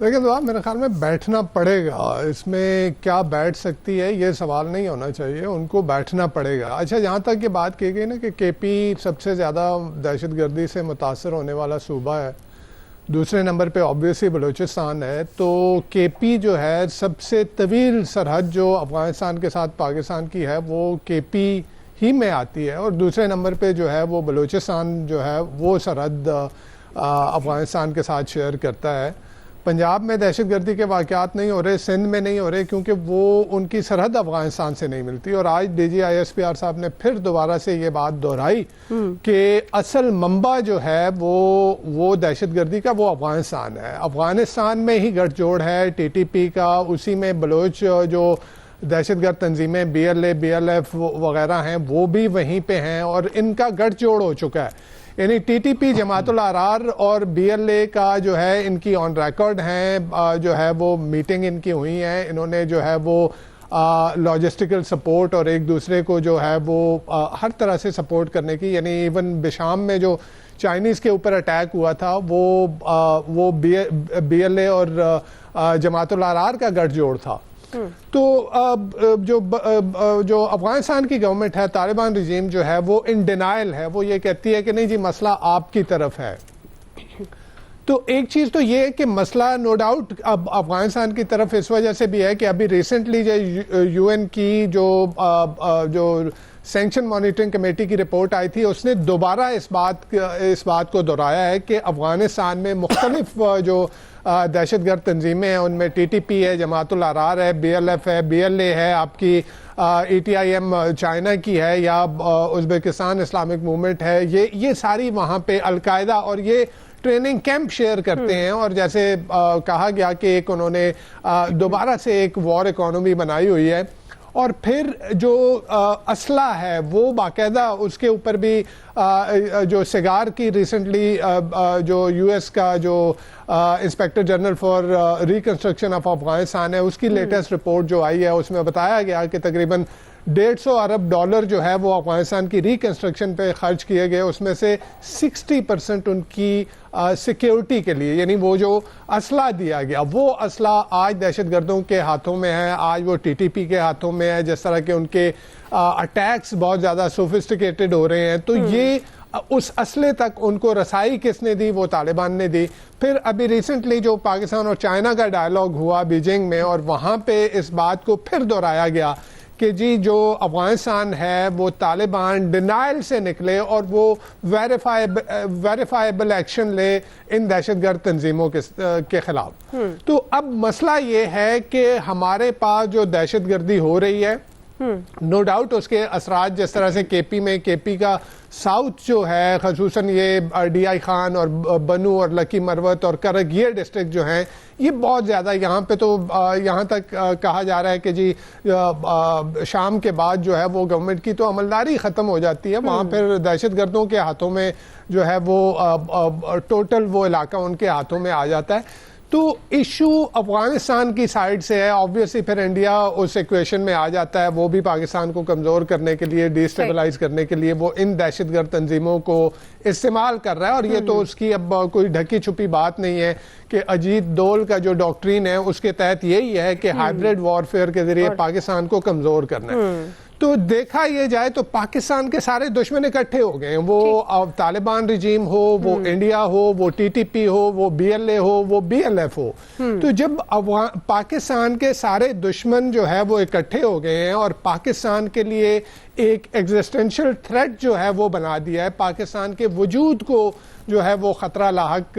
لیکن میرے خیال میں بیٹھنا پڑے گا. اس میں کیا بیٹھ سکتی ہے یہ سوال نہیں ہونا چاہیے, ان کو بیٹھنا پڑے گا. اچھا, جہاں تک یہ بات کی گئی نا کہ کے پی سب سے زیادہ دہشت گردی سے متاثر ہونے والا صوبہ ہے, دوسرے نمبر پہ آبویسلی بلوچستان ہے, تو کے پی جو ہے سب سے طویل سرحد جو افغانستان کے ساتھ پاکستان کی ہے وہ کے پی ہی میں آتی ہے, اور دوسرے نمبر پہ جو ہے وہ بلوچستان جو ہے وہ سرحد افغانستان کے ساتھ شیئر کرتا ہے. پنجاب میں دہشت گردی کے واقعات نہیں ہو رہے, سندھ میں نہیں ہو رہے, کیونکہ وہ ان کی سرحد افغانستان سے نہیں ملتی. اور آج D G I S P R صاحب نے پھر دوبارہ سے یہ بات دہرائی کہ اصل منبع جو ہے وہ دہشت گردی کا وہ افغانستان ہے. افغانستان میں ہی گٹھ جوڑ ہے ٹی ٹی پی کا, اسی میں بلوچ جو دہشت گرد تنظیمیں B L A, B L F وغیرہ ہیں وہ بھی وہیں پہ ہیں, اور ان کا گٹھ جوڑ ہو چکا ہے. یعنی ٹی ٹی پی, جماعت الاحرار اور بی ایل اے کا جو ہے ان کی آن ریکارڈ ہیں, جو ہے وہ میٹنگ ان کی ہوئی ہیں, انہوں نے جو ہے وہ لاجسٹیکل سپورٹ اور ایک دوسرے کو جو ہے وہ ہر طرح سے سپورٹ کرنے کی, یعنی ایون بشام میں جو چائنیز کے اوپر اٹیک ہوا تھا وہ بی ایل اے اور جماعت الاحرار کا گٹھ جوڑ تھا. تو جو افغانستان کی گورنمنٹ ہے, طالبان رجیم جو ہے وہ ان ڈینائل ہے, وہ یہ کہتی ہے کہ نہیں جی مسئلہ آپ کی طرف ہے. تو ایک چیز تو یہ ہے کہ مسئلہ نو ڈاؤٹ اب افغانستان کی طرف اس وجہ سے بھی ہے کہ ابھی ریسنٹلی جو یو این کی جو سینکشن مانیٹرنگ کمیٹی کی رپورٹ آئی تھی, اس نے دوبارہ اس بات کو دہرایا ہے کہ افغانستان میں مختلف جو دہشت گرد تنظیمیں ہیں, ان میں ٹی ٹی پی ہے, جماعت الاحرار ہے, بی ایل ایف ہے, بی ایل اے ہے, آپ کی E T I am China کی ہے, یا ازبکستان اسلامک موومنٹ ہے, یہ ساری وہاں پہ القاعدہ, اور یہ ٹریننگ کیمپ شیئر کرتے ہیں. اور جیسے کہا گیا کہ ایک انہوں نے دوبارہ سے ایک وار اکانومی بنائی ہوئی ہے, اور پھر جو اسلحہ ہے وہ باقاعدہ اس کے اوپر بھی جو سگار کی ریسنٹلی جو یو ایس کا جو inspector general for reconstruction of Afghanistan ہے, اس کی لیٹسٹ رپورٹ جو آئی ہے اس میں بتایا گیا کہ تقریباً $150 ارب جو ہے وہ افغانستان کی ریکنسٹرکشن پہ خرچ کیے گئے, اس میں سے 60% ان کی سیکیورٹی کے لیے, یعنی وہ جو اسلحہ دیا گیا وہ اسلحہ آج دہشت گردوں کے ہاتھوں میں ہے, آج وہ ٹی ٹی پی کے ہاتھوں میں ہے, جس طرح کہ ان کے اٹیکس بہت زیادہ سوفسٹیکیٹڈ ہو رہے ہیں. تو یہ اس اسلحے تک ان کو رسائی کس نے دی, وہ طالبان نے دی. پھر ابھی ریسنٹلی جو پاکستان اور چائنا کا ڈائلاگ ہوا بیجنگ میں, اور وہاں پہ اس بات کو پھر دہرایا گیا کہ جی جو افغانستان ہے وہ طالبان ڈینائل سے نکلے اور وہ ویریفائبل ایکشن لے ان دہشت گرد تنظیموں کے خلاف. تو اب مسئلہ یہ ہے کہ ہمارے پاس جو دہشت گردی ہو رہی ہے, نو ڈاؤٹ اس کے اثرات جس طرح سے کے پی کا ساؤتھ جو ہے, خصوصاً یہ ڈی آئی خان اور بنو اور لکی مروت اور کرگ, یہ ڈسٹرکٹ جو ہیں یہ بہت زیادہ, یہاں پہ تو یہاں تک کہا جا رہا ہے کہ جی شام کے بعد جو ہے وہ گورنمنٹ کی تو عملداری ختم ہو جاتی ہے, وہاں پھر دہشت گردوں کے ہاتھوں میں جو ہے وہ ٹوٹل وہ علاقہ ان کے ہاتھوں میں آ جاتا ہے. تو ایشو افغانستان کی سائڈ سے ہے, آبویسلی پھر انڈیا اس ایکویشن میں آ جاتا ہے, وہ بھی پاکستان کو کمزور کرنے کے لیے, ڈی اسٹیبلائز کرنے کے لیے وہ ان دہشت گرد تنظیموں کو استعمال کر رہا ہے. اور یہ تو اس کی اب کوئی ڈھکی چھپی بات نہیں ہے کہ اجیت دول کا جو ڈاکٹرین ہے اس کے تحت یہی ہے کہ ہائبرڈ وارفیئر کے ذریعے پاکستان کو کمزور کرنا ہے. تو دیکھا یہ جائے تو پاکستان کے سارے دشمن اکٹھے ہو گئے ہیں, وہ طالبان رجیم ہو, وہ انڈیا ہو, وہ ٹی ٹی پی ہو, وہ بی ایل اے ہو, وہ بی ایل ایف ہو. تو جب پاکستان کے سارے دشمن جو ہے وہ اکٹھے ہو گئے ہیں اور پاکستان کے لیے ایک ایگزسٹینشل تھریٹ جو ہے وہ بنا دیا ہے, پاکستان کے وجود کو جو ہے وہ خطرہ لاحق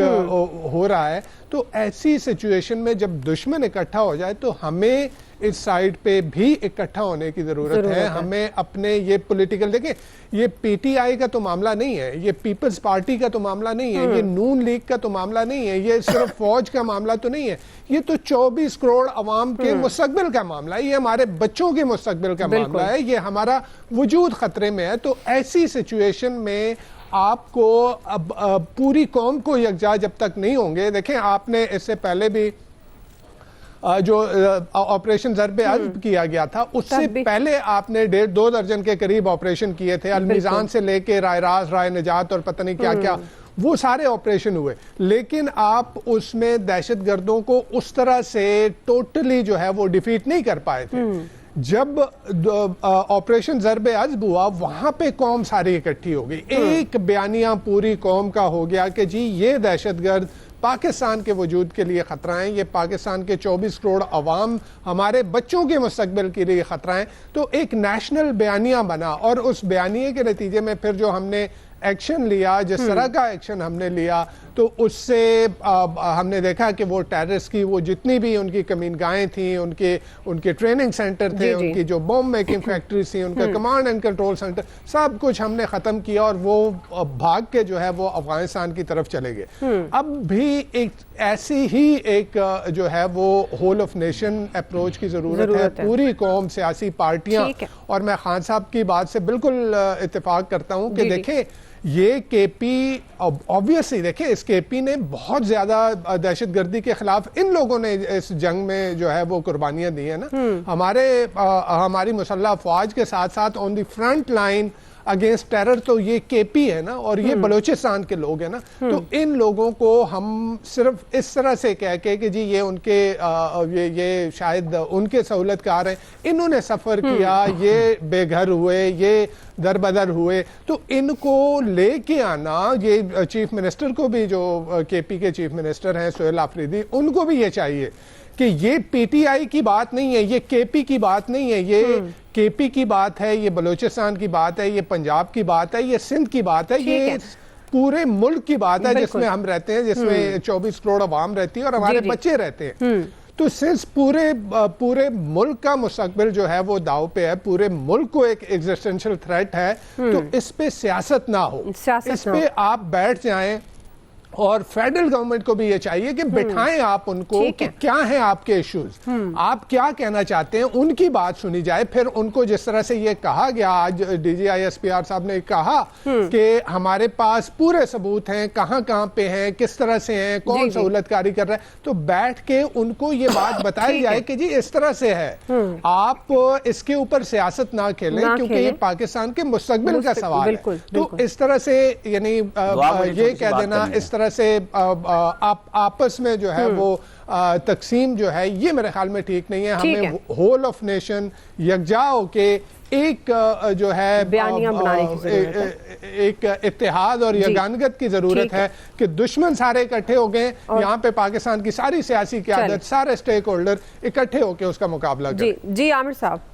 ہو رہا ہے, تو ایسی سچویشن میں جب دشمن اکٹھا ہو جائے تو ہمیں اس سائڈ پہ بھی اکٹھا ہونے کی ضرورت ہے. ہمیں اپنے یہ پولیٹیکل, دیکھیں یہ پی ٹی آئی کا تو معاملہ نہیں ہے, یہ پیپلز پارٹی کا تو معاملہ نہیں ہے, یہ نون لیگ کا تو معاملہ نہیں ہے, یہ صرف فوج کا معاملہ تو نہیں ہے, یہ تو 24 کروڑ عوام کے مستقبل کا معاملہ ہے, یہ ہمارے بچوں کے مستقبل کا معاملہ ہے, یہ ہمارا وجود خطرے میں ہے. تو ایسی سچویشن میں آپ کو اب پوری قوم کو یکجا جب تک نہیں ہوں گے, دیکھیں آپ نے اس سے پہلے بھی جو آپریشن ضرب عزب کیا گیا تھا, اس سے پہلے آپ نے 1.5-2 درجن کے قریب آپریشن کیے تھے, المیزان سے لے کے رائے راز, رائے نجات اور پتہ نہیں کیا کیا, وہ سارے آپریشن ہوئے، لیکن آپ اس میں دہشت گردوں کو اس طرح سے ٹوٹلی جو ہے وہ ڈیفیٹ نہیں کر پائے تھے۔ جب آپریشن ضرب عزب ہوا وہاں پہ قوم ساری اکٹھی ہو گئی، ایک بیانیہ پوری قوم کا ہو گیا کہ جی یہ دہشت گرد پاکستان کے وجود کے لیے خطرہ ہیں، یہ پاکستان کے 24 کروڑ عوام، ہمارے بچوں کے مستقبل کے لیے خطرہ ہیں۔ تو ایک نیشنل بیانیہ بنا، اور اس بیانیے کے نتیجے میں پھر جو ہم نے ایکشن لیا، جس طرح کا ایکشن ہم نے لیا، تو اس سے ہم نے دیکھا کہ وہ ٹیررسٹ کی وہ جتنی بھی ان کی کمینگاہیں تھیں، ان کے ٹریننگ سینٹر تھے، ان کی جو بوم میکنگ فیکٹریز تھیں، ان کا کمانڈ اینڈ کنٹرول سینٹر، سب کچھ ہم نے ختم کیا، اور وہ بھاگ کے جو ہے وہ افغانستان کی طرف چلے گئے۔ اب بھی ایک ایسی ہی ایک جو ہے وہ ہول آف نیشن اپروچ کی ضرورت ہے، پوری قوم، سیاسی پارٹیاں، اور میں خان صاحب کی بات سے بالکل اتفاق کرتا ہوں کہ دیکھیں یہ کے پی obviously دیکھیں اس کے پی نے بہت زیادہ دہشت گردی کے خلاف ان لوگوں نے اس جنگ میں جو ہے وہ قربانیاں دی ہیں نا، ہماری مسلح افواج کے ساتھ ساتھ آن دی فرنٹ لائن اگینسٹ ٹیرر تو یہ کے پی ہے نا، اور یہ بلوچستان کے لوگ ہیں نا، تو ان لوگوں کو ہم صرف اس طرح سے کہہ کے کہ جی یہ ان کے یہ شاید ان کے سہولت کار ہیں، انہوں نے سفر کیا، یہ بے گھر ہوئے، یہ در بدر ہوئے، تو ان کو لے کے آنا، یہ چیف منسٹر کو بھی جو کے پی کے چیف منسٹر ہیں سہیل آفریدی، ان کو بھی یہ چاہیے کہ یہ پی ٹی آئی کی بات نہیں ہے، یہ کے پی کی بات نہیں ہے، یہ کے پی کی بات ہے، یہ بلوچستان کی بات ہے، یہ پنجاب کی بات ہے، یہ سندھ کی بات ہے، یہ پورے ملک کی بات ہے جس میں ہم رہتے ہیں، جس میں 24 کروڑ عوام رہتی ہے اور ہمارے بچے رہتے ہیں۔ تو سنس پورے ملک کا مستقبل جو ہے وہ داؤ پہ ہے، پورے ملک کو ایک ایگزسٹینشل تھریٹ ہے، تو اس پہ سیاست نہ ہو، اس پہ آپ بیٹھ جائیں، اور فیڈرل گورنمنٹ کو بھی یہ چاہیے کہ بٹھائیں آپ ان کو کہ کیا ہیں آپ کے ایشوز، آپ کیا کہنا چاہتے ہیں، ان کی بات سنی جائے، پھر ان کو جس طرح سے یہ کہا گیا، آج D G I S P R صاحب نے کہا کہ ہمارے پاس پورے ثبوت ہیں، کہاں کہاں پہ ہیں، کس طرح سے ہیں، کون سہولت کاری کر رہا ہے، تو بیٹھ کے ان کو یہ بات بتائی جائے کہ جی اس طرح سے ہے، آپ اس کے اوپر سیاست نہ کھیلیں کیونکہ یہ پاکستان کے مستقبل کا سوال ہے۔ تو اس طرح سے یعنی یہ کہہ دینا، اس طرح سے آپس میں جو ہے وہ تقسیم جو ہے یہ میرے خیال میں ٹھیک نہیں ہے۔ ہمیں ہول آف نیشن یکجا ہو کے ایک جو ہے ایک اتحاد اور یگانگت کی ضرورت ہے کہ دشمن سارے اکٹھے ہو گئے، یہاں پہ پاکستان کی ساری سیاسی قیادت، سارے سٹیک ہولڈر اکٹھے ہو کے اس کا مقابلہ کریں۔ جی عامر صاحب،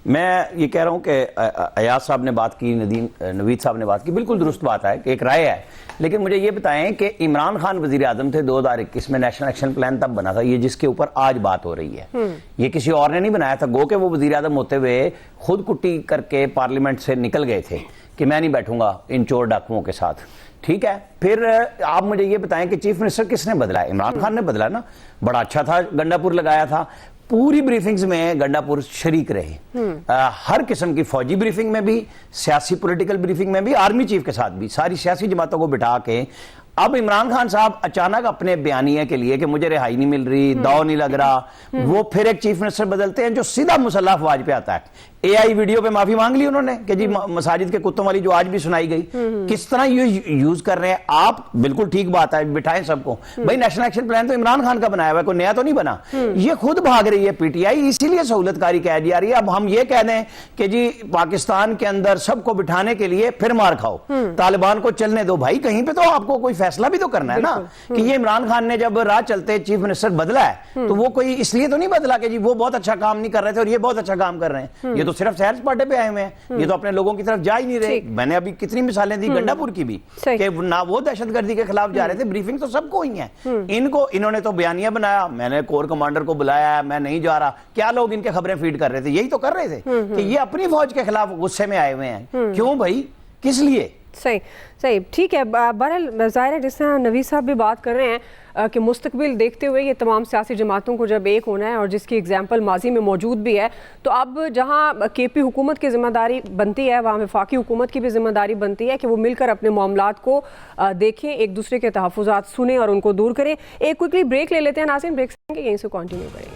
میں یہ کہہ رہا ہوں کہ ایاز صاحب نے بات کی، نوید صاحب نے بات کی، بالکل درست بات ہے کہ ایک رائے ہے، لیکن مجھے یہ بتائیں کہ عمران خان وزیر اعظم تھے 2021 میں، نیشنل ایکشن پلان تب بنا تھا، یہ جس کے اوپر آج بات ہو رہی ہے، یہ کسی اور نے نہیں بنایا تھا، گو کہ وہ وزیر اعظم ہوتے ہوئے خود کٹی کر کے پارلیمنٹ سے نکل گئے تھے کہ میں نہیں بیٹھوں گا ان چور ڈاکوؤں کے ساتھ، ٹھیک ہے۔ پھر آپ مجھے یہ بتائیں کہ چیف منسٹر کس نے بدلا ہے؟ عمران خان نے بدلا نا، بڑا اچھا تھا، گنڈا پور لگایا تھا، پوری بریفنگز میں گنڈا پور شریک رہے، ہر قسم کی فوجی بریفنگ میں بھی، سیاسی پولیٹیکل بریفنگ میں بھی، آرمی چیف کے ساتھ بھی، ساری سیاسی جماعتوں کو بٹھا کے اب عمران خان صاحب اچانک اپنے بیانیے کے لیے کہ مجھے رہائی نہیں مل رہی، داؤ نہیں لگ رہا، وہ پھر ایک چیف منسٹر بدلتے ہیں جو سیدھا مسلح افواج پہ آتا ہے۔ اے آئی ویڈیو پہ معافی مانگ لی انہوں نے کہ جی مساجد کے کتوں والی جو آج بھی سنائی گئی، کس طرح یہ یوز کر رہے ہیں آپ، بالکل ٹھیک بات ہے، بٹھائیں سب کو، بھائی نیشنل ایکشن پلان تو عمران خان کا بنایا ہوا ہے، کوئی نیا تو نہیں بنا، یہ خود بھاگ رہی ہے پی ٹی آئی، اسی لیے سہولت کاری کہہ دی جا رہی ہے۔ اب ہم یہ کہہ دیں کہ جی پاکستان کے اندر سب کو بٹھانے کے لیے پھر مار کھاؤ، طالبان کو چلنے دو، بھائی کہیں پہ تو آپ کو کوئی فیصلہ بھی تو کرنا ہے نا، کہ یہ عمران خان نے جب راہ چلتے چیف منسٹر بدلا ہے تو وہ کوئی اس لیے تو نہیں بدلا کہ جی وہ بہت اچھا کام نہیں کر رہے تھے اور یہ بہت اچھا کام کر رہے ہیں، یہ تو صرف سیر سپاٹے آئے ہوئے ہیں، یہ تو اپنے لوگوں کی طرف جا ہی نہیں رہے۔ میں نے ابھی کتنی مثالیں دی گنڈا پور کی بھی کہ نہ وہ دہشت گردی کے خلاف جا رہے تھے، بریفنگ تو سب کو ہوئی ہیں، انہوں نے تو بیانیہ بنایا، میں نے کور کمانڈر کو بلایا ہے، میں نہیں جا رہا، کیا لوگ ان کے خبریں فیڈ کر رہے تھے، یہی تو کر رہے تھے کہ یہ اپنی فوج کے خلاف غصے میں آئے ہوئے ہیں، کیوں بھائی، کس لیے؟ صحیح ٹھیک ہے۔ بہرحال ظاہر ہے جس طرح نوید صاحب بھی بات کر رہے ہیں کہ مستقبل دیکھتے ہوئے یہ تمام سیاسی جماعتوں کو جب ایک ہونا ہے، اور جس کی اگزامپل ماضی میں موجود بھی ہے، تو اب جہاں کے پی حکومت کی ذمہ داری بنتی ہے وہاں وفاقی حکومت کی بھی ذمہ داری بنتی ہے کہ وہ مل کر اپنے معاملات کو دیکھیں، ایک دوسرے کے تحفظات سنیں اور ان کو دور کریں۔ ایک کوئکلی بریک لے لیتے ہیں ناظرین، بریک سے یہیں سے کنٹینیو کریں۔